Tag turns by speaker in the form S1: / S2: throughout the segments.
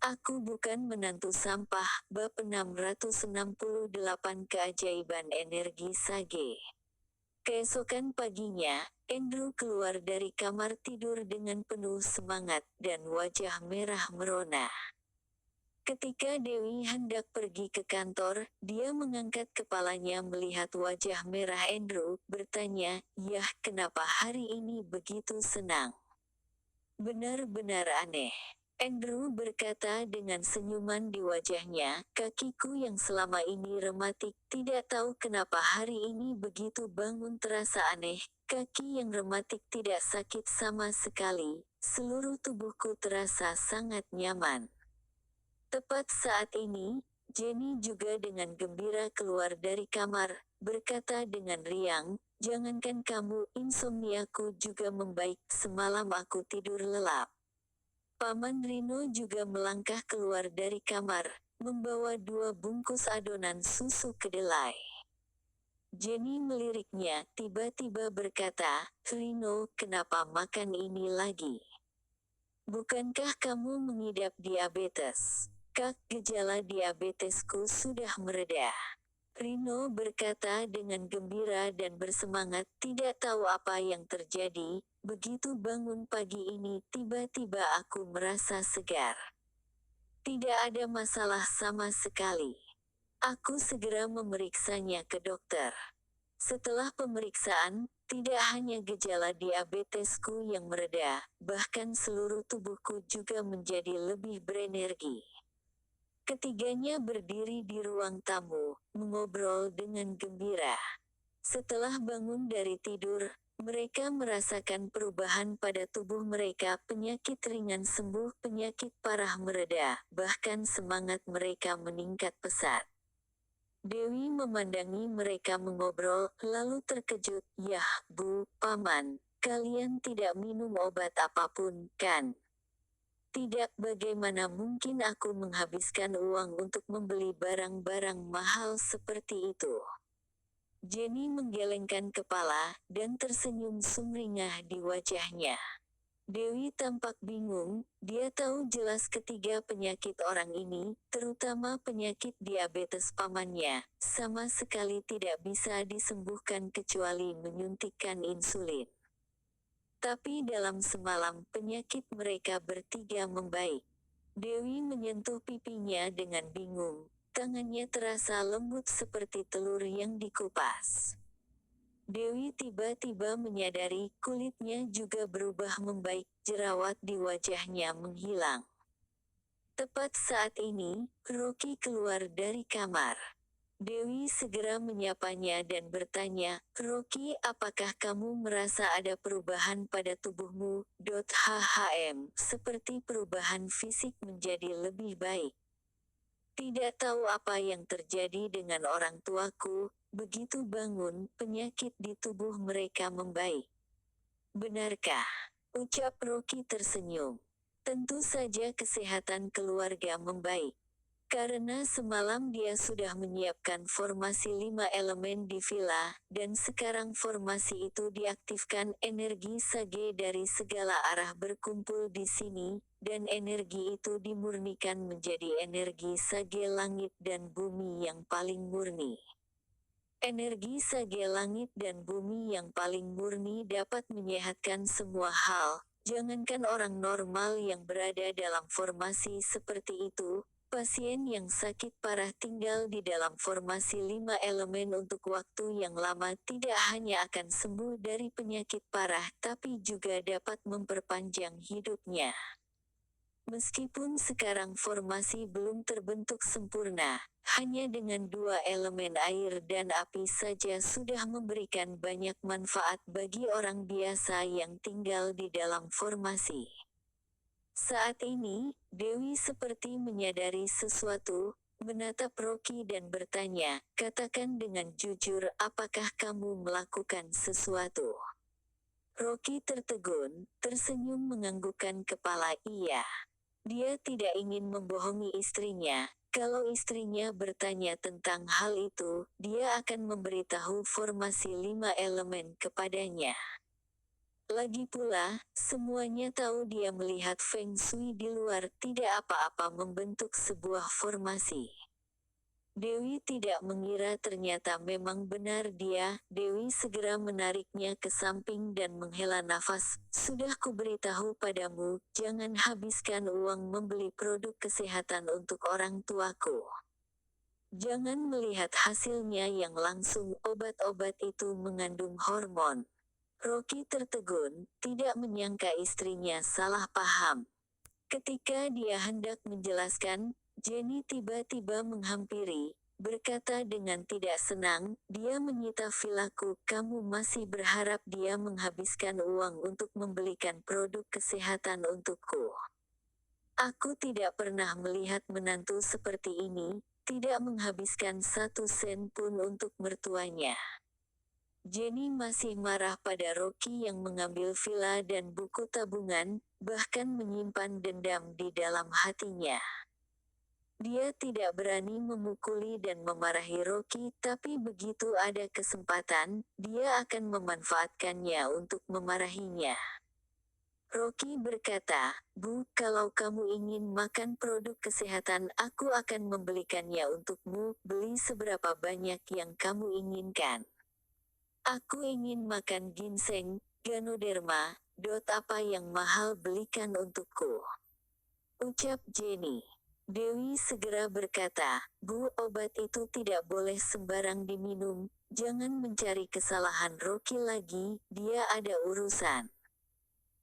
S1: Aku bukan menantu sampah. Bab 668 Keajaiban Energi Sage. Keesokan paginya, Andrew keluar dari kamar tidur dengan penuh semangat dan wajah merah merona. Ketika Dewi hendak pergi ke kantor, dia mengangkat kepalanya melihat wajah merah Andrew, bertanya, "Yah, kenapa hari ini begitu senang?" "Benar-benar aneh," Andrew berkata dengan senyuman di wajahnya, "kakiku yang selama ini rematik, tidak tahu kenapa hari ini begitu bangun terasa aneh, kaki yang rematik tidak sakit sama sekali, seluruh tubuhku terasa sangat nyaman." Tepat saat ini, Jenny juga dengan gembira keluar dari kamar, berkata dengan riang, "Jangankan kamu, insomniaku juga membaik, semalam aku tidur lelap." Paman Rino juga melangkah keluar dari kamar, membawa 2 bungkus adonan susu kedelai. Jenny meliriknya, tiba-tiba berkata, "Rino, kenapa makan ini lagi? Bukankah kamu mengidap diabetes?" "Kak, gejala diabetesku sudah mereda," Rino berkata dengan gembira dan bersemangat, tidak tahu apa yang terjadi, begitu bangun pagi ini tiba-tiba aku merasa segar. Tidak ada masalah sama sekali. Aku segera memeriksanya ke dokter. Setelah pemeriksaan, tidak hanya gejala diabetesku yang mereda, bahkan seluruh tubuhku juga menjadi lebih berenergi. Ketiganya berdiri di ruang tamu, mengobrol dengan gembira. Setelah bangun dari tidur, mereka merasakan perubahan pada tubuh mereka, penyakit ringan sembuh, penyakit parah mereda, bahkan semangat mereka meningkat pesat. Dewi memandangi mereka mengobrol, lalu terkejut, "Yah, Bu, Paman, kalian tidak minum obat apapun, kan?" "Tidak, bagaimana mungkin aku menghabiskan uang untuk membeli barang-barang mahal seperti itu?" Jenny menggelengkan kepala, dan tersenyum sumringah di wajahnya. Dewi tampak bingung, dia tahu jelas ketiga penyakit orang ini, terutama penyakit diabetes pamannya, sama sekali tidak bisa disembuhkan kecuali menyuntikkan insulin. Tapi dalam semalam penyakit mereka bertiga membaik. Dewi menyentuh pipinya dengan bingung, tangannya terasa lembut seperti telur yang dikupas. Dewi tiba-tiba menyadari kulitnya juga berubah membaik, jerawat di wajahnya menghilang. Tepat saat ini, Rocky keluar dari kamar. Dewi segera menyapanya dan bertanya, "Rocky, apakah kamu merasa ada perubahan pada tubuhmu?" Seperti perubahan fisik menjadi lebih baik. Tidak tahu apa yang terjadi dengan orang tuaku, begitu bangun, penyakit di tubuh mereka membaik. "Benarkah?" ucap Rocky tersenyum. "Tentu saja kesehatan keluarga membaik. Karena semalam dia sudah menyiapkan formasi 5 elemen di villa, dan sekarang formasi itu diaktifkan, energi sage dari segala arah berkumpul di sini, dan energi itu dimurnikan menjadi energi sage langit dan bumi yang paling murni. Energi sage langit dan bumi yang paling murni dapat menyehatkan semua hal, jangankan orang normal yang berada dalam formasi seperti itu, pasien yang sakit parah tinggal di dalam formasi 5 elemen untuk waktu yang lama tidak hanya akan sembuh dari penyakit parah tapi juga dapat memperpanjang hidupnya. Meskipun sekarang formasi belum terbentuk sempurna, hanya dengan 2 elemen air dan api saja sudah memberikan banyak manfaat bagi orang biasa yang tinggal di dalam formasi." Saat ini, Dewi seperti menyadari sesuatu, menatap Rocky dan bertanya, "Katakan dengan jujur, apakah kamu melakukan sesuatu?" Rocky tertegun, tersenyum menganggukkan kepala, "Iya." Dia tidak ingin membohongi istrinya. Kalau istrinya bertanya tentang hal itu, dia akan memberitahu formasi 5 elemen kepadanya. Lagi pula, semuanya tahu dia melihat Feng Shui di luar tidak apa-apa membentuk sebuah formasi. Dewi tidak mengira ternyata memang benar dia. Dewi segera menariknya ke samping dan menghela nafas. Sudah kuberitahu padamu, jangan habiskan uang membeli produk kesehatan untuk orang tuaku. Jangan melihat hasilnya yang langsung, obat-obat itu mengandung hormon. Rocky tertegun, tidak menyangka istrinya salah paham. Ketika dia hendak menjelaskan, Jenny tiba-tiba menghampiri, berkata dengan tidak senang, dia menyita vilaku. Kamu masih berharap dia menghabiskan uang untuk membelikan produk kesehatan untukku. Aku tidak pernah melihat menantu seperti ini, tidak menghabiskan 1 sen pun untuk mertuanya. Jenny masih marah pada Rocky yang mengambil villa dan buku tabungan, bahkan menyimpan dendam di dalam hatinya. Dia tidak berani memukuli dan memarahi Rocky, tapi begitu ada kesempatan, dia akan memanfaatkannya untuk memarahinya. Rocky berkata, Bu, kalau kamu ingin makan produk kesehatan, aku akan membelikannya untukmu. Beli seberapa banyak yang kamu inginkan. Aku ingin makan ginseng, ganoderma, apa yang mahal belikan untukku. Ucap Jenny. Dewi segera berkata, Bu, obat itu tidak boleh sembarang diminum, jangan mencari kesalahan Rocky lagi, dia ada urusan.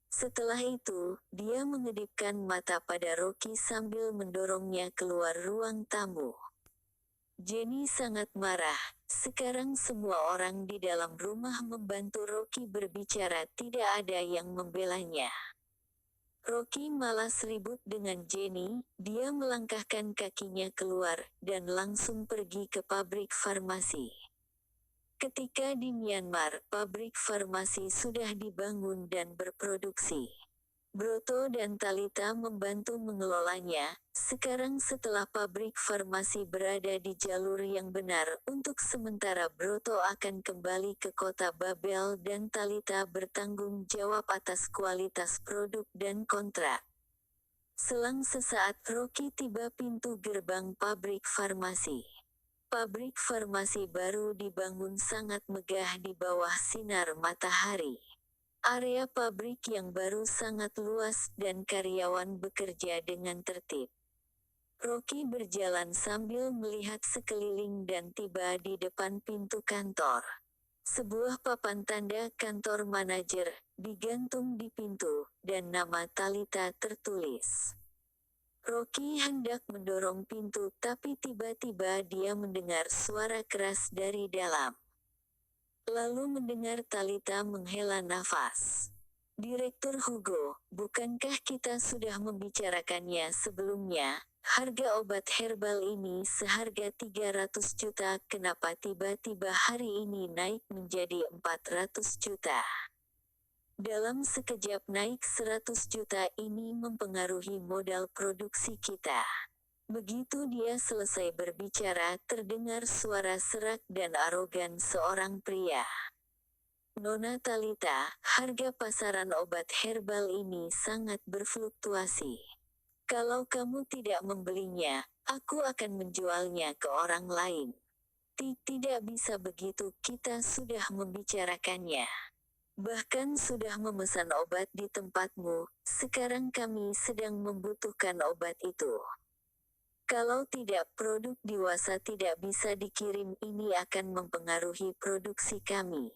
S1: Setelah itu, dia mengedipkan mata pada Rocky sambil mendorongnya keluar ruang tamu. Jenny sangat marah. Sekarang semua orang di dalam rumah membantu Rocky berbicara, tidak ada yang membelanya. Rocky malas ribut dengan Jenny, dia melangkahkan kakinya keluar, dan langsung pergi ke pabrik farmasi. Ketika di Myanmar, pabrik farmasi sudah dibangun dan berproduksi. Broto dan Talita membantu mengelolanya. Sekarang setelah pabrik farmasi berada di jalur yang benar, untuk sementara Broto akan kembali ke kota Babel dan Talita bertanggung jawab atas kualitas produk dan kontrak. Selang sesaat Rocky tiba pintu gerbang pabrik farmasi. Pabrik farmasi baru dibangun sangat megah di bawah sinar matahari. Area pabrik yang baru sangat luas dan karyawan bekerja dengan tertib. Rocky berjalan sambil melihat sekeliling dan tiba di depan pintu kantor. Sebuah papan tanda kantor manajer digantung di pintu, dan nama Talita tertulis. Rocky hendak mendorong pintu, tapi tiba-tiba dia mendengar suara keras dari dalam. Lalu mendengar Talita menghela nafas. Direktur Hugo, bukankah kita sudah membicarakannya sebelumnya? Harga obat herbal ini seharga 300 juta, kenapa tiba-tiba hari ini naik menjadi 400 juta? Dalam sekejap naik 100 juta, ini mempengaruhi modal produksi kita. Begitu dia selesai berbicara, terdengar suara serak dan arogan seorang pria. Nona Talita, harga pasaran obat herbal ini sangat berfluktuasi. Kalau kamu tidak membelinya, aku akan menjualnya ke orang lain. Tidak bisa begitu, kita sudah membicarakannya. Bahkan sudah memesan obat di tempatmu, sekarang kami sedang membutuhkan obat itu. Kalau tidak, produk dewasa tidak bisa dikirim, ini akan mempengaruhi produksi kami.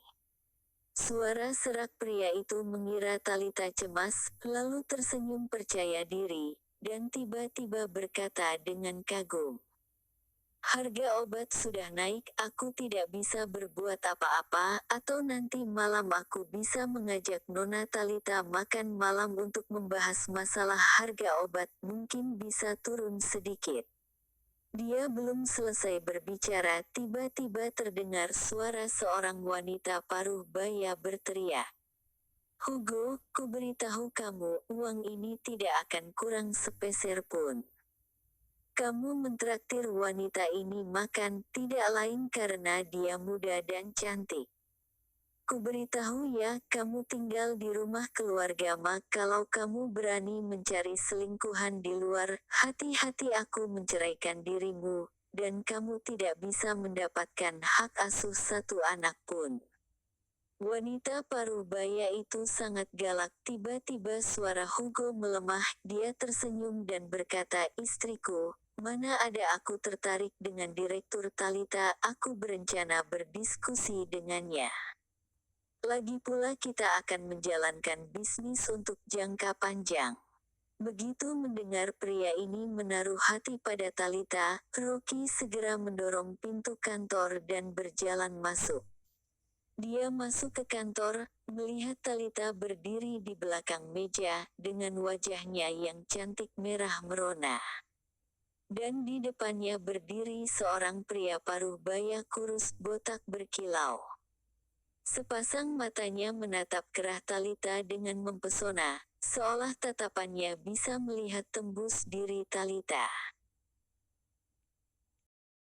S1: Suara serak pria itu mengira Talita cemas, lalu tersenyum percaya diri, dan tiba-tiba berkata dengan kagum. Harga obat sudah naik, aku tidak bisa berbuat apa-apa, atau nanti malam aku bisa mengajak Nona Talita makan malam untuk membahas masalah harga obat, mungkin bisa turun sedikit. Dia belum selesai berbicara, tiba-tiba terdengar suara seorang wanita paruh baya berteriak. Hugo, kuberitahu kamu, uang ini tidak akan kurang sepeser pun. Kamu mentraktir wanita ini makan, tidak lain karena dia muda dan cantik. Kuberitahu ya, kamu tinggal di rumah keluarga Ma. Kalau kamu berani mencari selingkuhan di luar, hati-hati aku menceraikan dirimu, dan kamu tidak bisa mendapatkan hak asuh satu anak pun. Wanita parubaya itu sangat galak. Tiba-tiba suara Hugo melemah, dia tersenyum dan berkata, istriku, mana ada aku tertarik dengan Direktur Talita, aku berencana berdiskusi dengannya. Lagi pula kita akan menjalankan bisnis untuk jangka panjang. Begitu mendengar pria ini menaruh hati pada Talita, Rocky segera mendorong pintu kantor dan berjalan masuk. Dia masuk ke kantor, melihat Talita berdiri di belakang meja, dengan wajahnya yang cantik merah merona. Dan di depannya berdiri seorang pria paruh baya kurus botak berkilau. Sepasang matanya menatap kerah Talita dengan mempesona, seolah tatapannya bisa melihat tembus diri Talita.